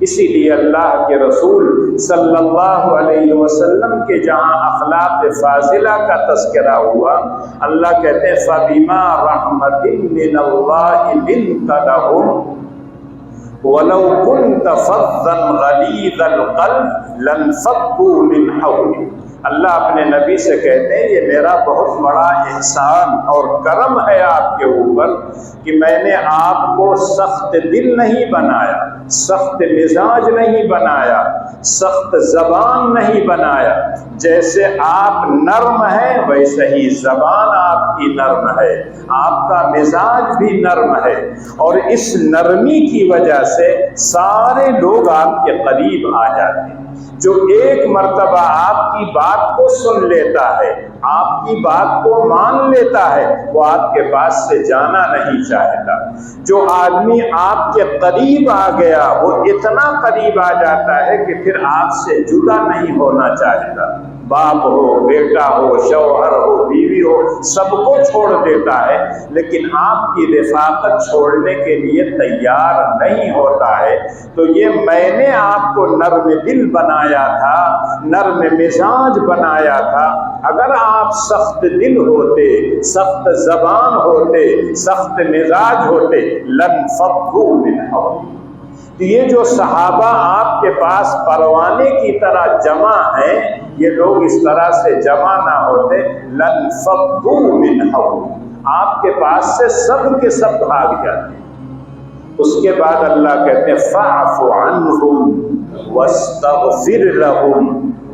اسی لیے اللہ کے رسول صلی اللہ علیہ وسلم کے جہاں اخلاق فاضلہ کا تذکرہ ہوا، اللہ کہتے ہیں فَبِمَا رَحْمَةٍ مِّنَ اللَّهِ لِنتَ لَهُمْ وَلَوْ كُنْتَ فَظًّا غَلِيظَ الْقَلْبِ لَانفَضُّوا مِنْ حَوْلِكَ۔ اللہ اپنے نبی سے کہتے ہیں یہ میرا بہت بڑا احسان اور کرم ہے آپ کے اوپر کہ میں نے آپ کو سخت دل نہیں بنایا، سخت مزاج نہیں بنایا، سخت زبان نہیں بنایا۔ جیسے آپ نرم ہیں ویسے ہی زبان آپ کی نرم ہے، آپ کا مزاج بھی نرم ہے، اور اس نرمی کی وجہ سے سارے لوگ آپ کے قریب آ جاتے ہیں۔ جو ایک مرتبہ آپ کی بات کو سن لیتا ہے، آپ کی بات کو مان لیتا ہے، وہ آپ کے پاس سے جانا نہیں چاہتا۔ جو آدمی آپ کے قریب آ گیا وہ اتنا قریب آ جاتا ہے کہ پھر آپ سے جدا نہیں ہونا چاہتا۔ باپ ہو، بیٹا ہو، شوہر ہو، بیوی ہو، سب کو چھوڑ دیتا ہے، لیکن آپ کی رفاقت چھوڑنے کے لیے تیار نہیں ہوتا ہے۔ تو یہ میں نے آپ کو نرم دل بنایا تھا، نرم مزاج بنایا تھا۔ اگر آپ سخت دل ہوتے، سخت زبان ہوتے، سخت مزاج ہوتے، لَانفَضُّوا مِنْ حَوْلِكَ۔ یہ جو صحابہ آپ کے پاس پروانے کی طرح جمع ہیں، یہ لوگ اس طرح سے جمع نہ ہوتے، لَانفَضُّوا مِنْ حَوْلِكَ، آپ کے پاس سے سب کے سب بھاگ جاتے۔ اس کے بعد اللہ کہتے ہیں فَاعْفُ عَنْهُمْ وَاسْتَغْفِرْ لَهُمْ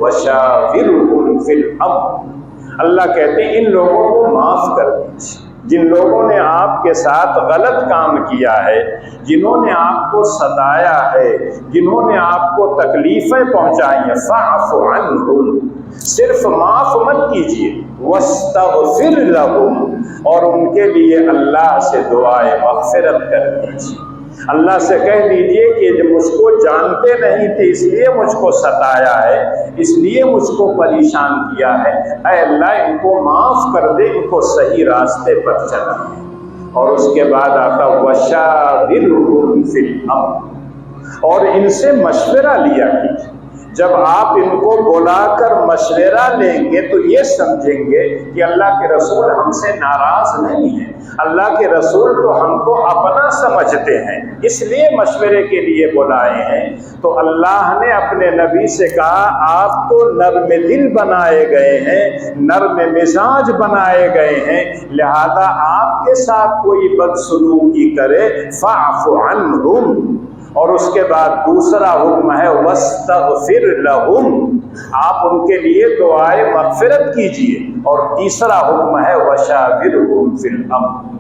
وَشَاوِرْهُمْ فِي الْأَمْرِ۔ اللہ کہتے ہیں ان لوگوں کو معاف کر دیجیے، جن لوگوں نے آپ کے ساتھ غلط کام کیا ہے، جنہوں نے آپ کو ستایا ہے، جنہوں نے آپ کو تکلیفیں پہنچائی ہیں، فَاعْفُ عَنْهُمْ، صرف معاف مت کیجیے، وَاسْتَغْفِرْ لَهُمْ، اور ان کے لیے اللہ سے دعائے مغفرت کر دیجیے۔ اللہ سے کہہ دیجئے کہ جو مجھ کو جانتے نہیں تھے اس لیے مجھ کو ستایا ہے، اس لیے مجھ کو پریشان کیا ہے، اے اللہ ان کو معاف کر دے، ان کو صحیح راستے پر چلا دے۔ اور اس کے بعد آتا وَشَاوِرْهُمْ فِي الْأَمْرِ، اور ان سے مشورہ لیا کیجیے۔ جب آپ ان کو بلا کر مشورہ لیں گے تو یہ سمجھیں گے کہ اللہ کے رسول ہم سے ناراض نہیں ہیں، اللہ کے رسول تو ہم کو اپنا سمجھتے ہیں، اس لیے مشورے کے لیے بلائے ہیں۔ تو اللہ نے اپنے نبی سے کہا آپ تو نرم دل بنائے گئے ہیں، نرم مزاج بنائے گئے ہیں، لہذا آپ کے ساتھ کوئی بدسلوکی کرے فاعف عنہم، اور اس کے بعد دوسرا حکم ہے وَاسْتَغْفِرْ لَهُمْ، آپ ان کے لیے دعائے مغفرت کیجئے، اور تیسرا حکم ہے وَشَاوِرْهُمْ فِي الْأَمْرِ،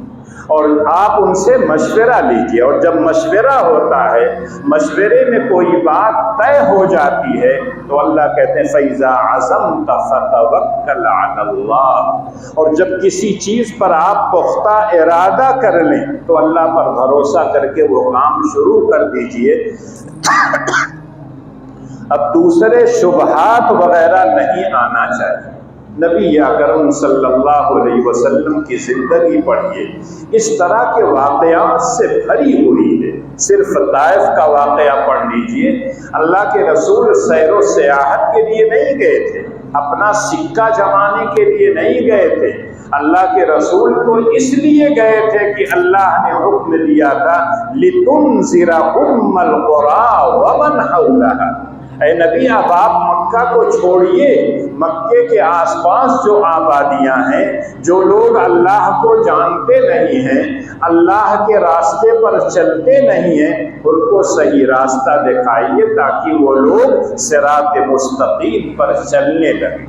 اور آپ ان سے مشورہ لیجئے۔ اور جب مشورہ ہوتا ہے، مشورے میں کوئی بات طے ہو جاتی ہے تو اللہ کہتے ہیں فَإِذَا عَزَمْتَ فَتَوَكَّلْ عَلَى اللَّهِ، اور جب کسی چیز پر آپ پختہ ارادہ کر لیں تو اللہ پر بھروسہ کر کے وہ کام شروع کر دیجئے۔ اب دوسرے شبہات وغیرہ نہیں آنا چاہیے۔ نبی اکرم صلی اللہ علیہ وسلم کی زندگی پڑھیے، اس طرح کے واقعات سے بھری ہوئی ہے۔ صرف طائف کا واقعہ پڑھ لیجئے، اللہ کے رسول سیر و سیاحت کے لیے نہیں گئے تھے، اپنا سکہ جمانے کے لیے نہیں گئے تھے، اللہ کے رسول تو اس لیے گئے تھے کہ اللہ نے حکم دیا تھا لِتُنذِرَ أُمَّ الْقُرَىٰ وَمَنْ حَوْلَهَا، اے نبی اب آپ مکہ کو چھوڑیے، مکے کے آس پاس جو آبادیاں ہیں، جو لوگ اللہ کو جانتے نہیں ہیں، اللہ کے راستے پر چلتے نہیں ہیں، ان کو صحیح راستہ دکھائیے تاکہ وہ لوگ صراط مستقیم پر چلنے لگیں۔